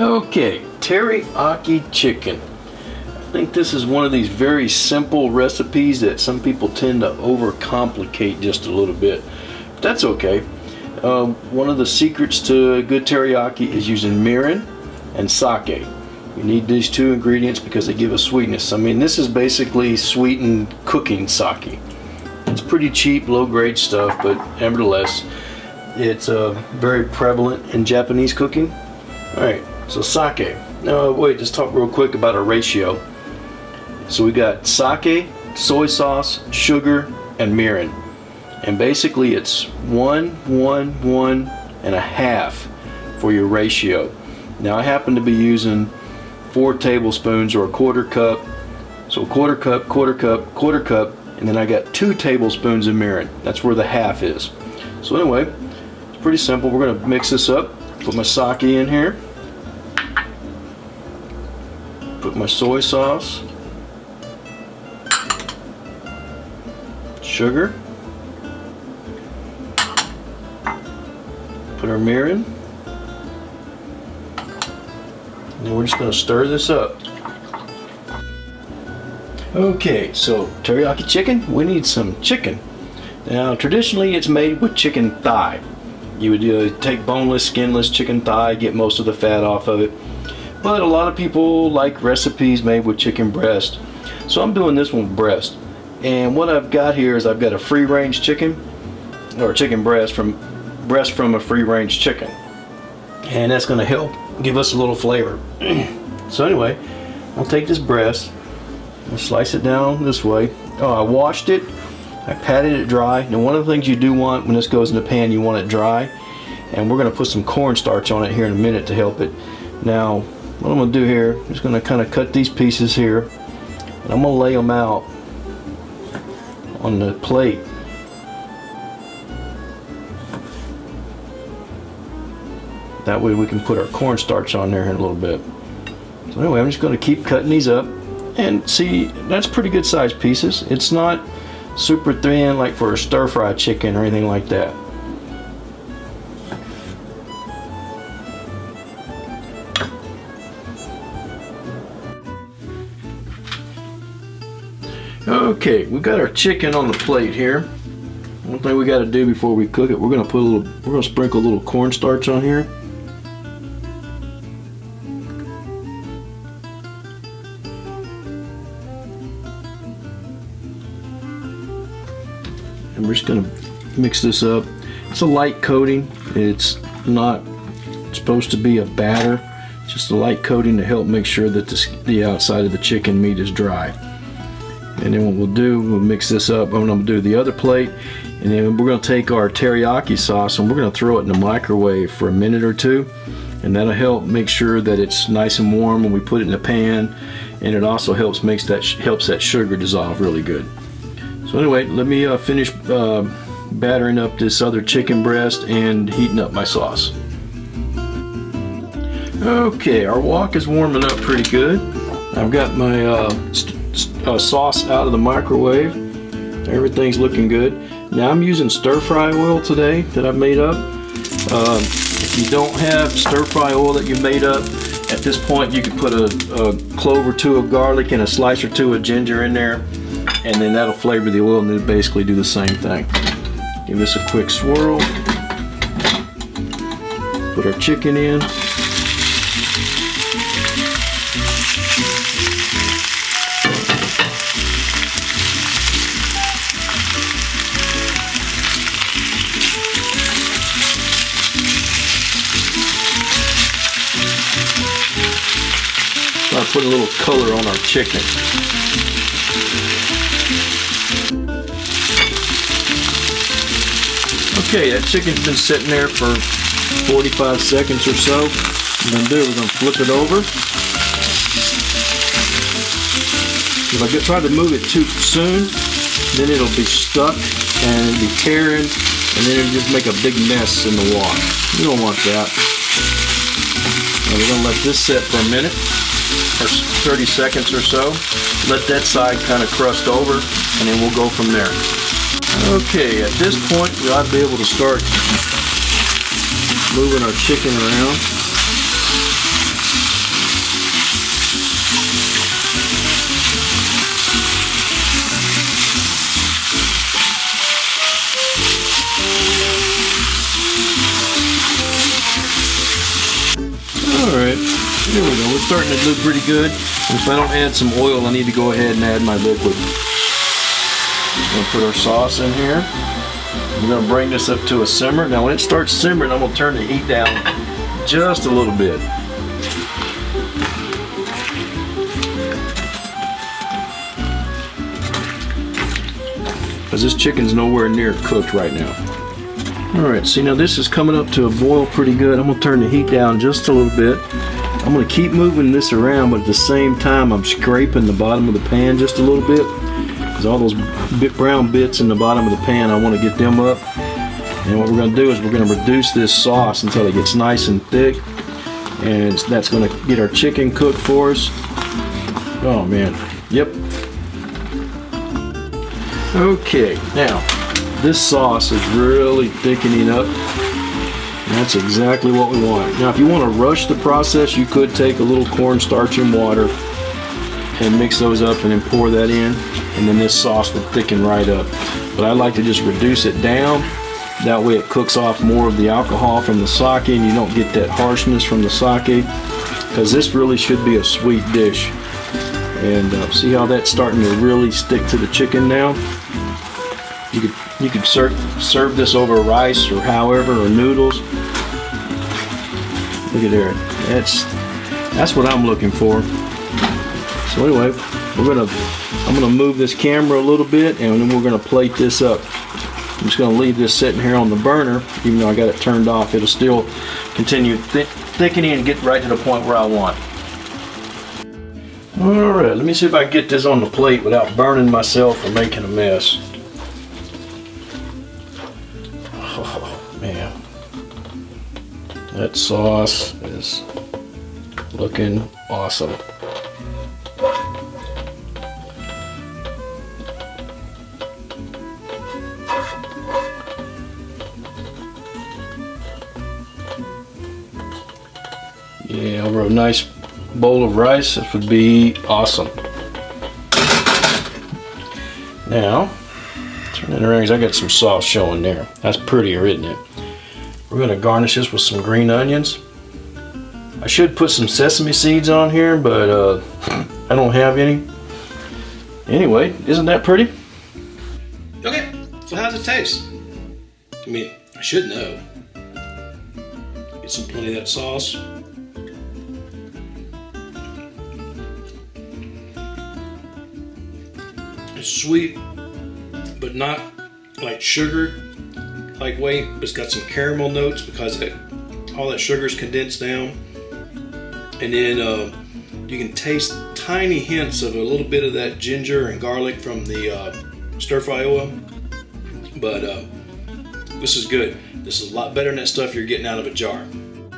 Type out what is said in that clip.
Okay, teriyaki chicken. I think this is one of these very simple recipes that some people tend to overcomplicate just a little bit. But that's okay. One of the secrets to good teriyaki is using mirin and sake. You need these two ingredients because they give a sweetness. I mean, this is basically sweetened cooking sake. It's pretty cheap, low-grade stuff, but nevertheless, it's very prevalent in Japanese cooking. All right, so sake. Now, wait, let's talk real quick about our ratio. So we got sake, soy sauce, sugar, and mirin. And basically it's 1, 1, 1 and a half for your ratio. Now I happen to be using 4 tablespoons or a quarter cup. So quarter cup, quarter cup, quarter cup, and then I got 2 tablespoons of mirin. That's where the half is. So anyway, it's pretty simple. We're gonna mix this up. Put my sake in here. Put my soy sauce. Sugar. Put our mirin. And then we're just going to stir this up. Okay, so teriyaki chicken, we need some chicken. Now traditionally it's made with chicken thigh. You would take boneless, skinless chicken thigh, get most of the fat off of it. But a lot of people like recipes made with chicken breast. So I'm doing this one with breast. And what I've got here is I've got a free-range chicken, or chicken breast from a free-range chicken. And that's going to help give us a little flavor. So anyway, I'll take this breast, I'll slice it down this way. Oh, I washed it, I patted it dry. Now one of the things you do want when this goes in the pan, you want it dry. And we're going to put some cornstarch on it here in a minute to help it. Now, what I'm going to do here, I'm just going to kind of cut these pieces here. And I'm going to lay them out on the plate. That way we can put our cornstarch on there in a little bit. So anyway, I'm just going to keep cutting these up. And see, that's pretty good sized pieces. It's not super thin like for a stir-fry chicken or anything like that. Okay, we got our chicken on the plate here. One thing we got to do before we cook it, we're gonna sprinkle a little cornstarch on here. And we're just gonna mix this up. It's a light coating. It's not supposed to be a batter. It's just a light coating to help make sure that the outside of the chicken meat is dry. And then what we'll do, we'll mix this up. I'm going to do the other plate, and then we're going to take our teriyaki sauce and we're going to throw it in the microwave for a minute or two, and that'll help make sure that it's nice and warm when we put it in the pan, and it also helps that sugar dissolve really good. So anyway, let me finish battering up this other chicken breast and heating up my sauce. Okay, our wok is warming up pretty good. I've got my sauce out of the microwave. Everything's looking good. Now I'm using stir-fry oil today that I've made up. If you don't have stir-fry oil that you made up, at this point you can put a clove or two of garlic and a slice or two of ginger in there, and then that'll flavor the oil, and it'll basically do the same thing. Give this a quick swirl. Put our chicken in. Start putting a little color on our chicken. Okay, that chicken's been sitting there for 45 seconds or so. What we're going to do, we're going to flip it over. If I try to move it too soon, then it'll be stuck and it'll be tearing, and then it'll just make a big mess in the wok. You don't want that. Now we're going to let this sit for a minute, or 30 seconds or so. Let that side kind of crust over, and then we'll go from there. Okay, at this point we ought to be able to start moving our chicken around. There we go. We're starting to do pretty good. If I don't add some oil, I need to go ahead and add my liquid. We're going to put our sauce in here. We're going to bring this up to a simmer. Now when it starts simmering, I'm going to turn the heat down just a little bit. Because this chicken's nowhere near cooked right now. Alright, see now this is coming up to a boil pretty good. I'm going to turn the heat down just a little bit. I'm going to keep moving this around, but at the same time I'm scraping the bottom of the pan just a little bit. Because all those brown bits in the bottom of the pan, I want to get them up. And what we're going to do is we're going to reduce this sauce until it gets nice and thick. And that's going to get our chicken cooked for us. Oh man, yep. Okay, now this sauce is really thickening up. That's exactly what we want. Now if you want to rush the process, you could take a little cornstarch and water and mix those up and then pour that in, and then this sauce would thicken right up. But I like to just reduce it down. That way it cooks off more of the alcohol from the sake and you don't get that harshness from the sake, because this really should be a sweet dish. And see how that's starting to really stick to the chicken now? You could serve this over rice or however, or noodles. Look at there. That's what I'm looking for. So anyway, I'm gonna move this camera a little bit, and then we're gonna plate this up. I'm just gonna leave this sitting here on the burner, even though I got it turned off. It'll still continue thickening and get right to the point where I want. All right, let me see if I can get this on the plate without burning myself or making a mess. Oh man, that sauce is looking awesome. Yeah, over a nice bowl of rice, this would be awesome. Now, turn it around because I got some sauce showing there. That's prettier, isn't it? We're going to garnish this with some green onions. I should put some sesame seeds on here, but I don't have any. Anyway, isn't that pretty? Okay, so how's it taste? I mean, I should know. Get some plenty of that sauce. It's sweet, but not like sugar like way. It's got some caramel notes because all that sugar is condensed down, and then you can taste tiny hints of a little bit of that ginger and garlic from the stir fry oil. But this is good. This is a lot better than that stuff you're getting out of a jar.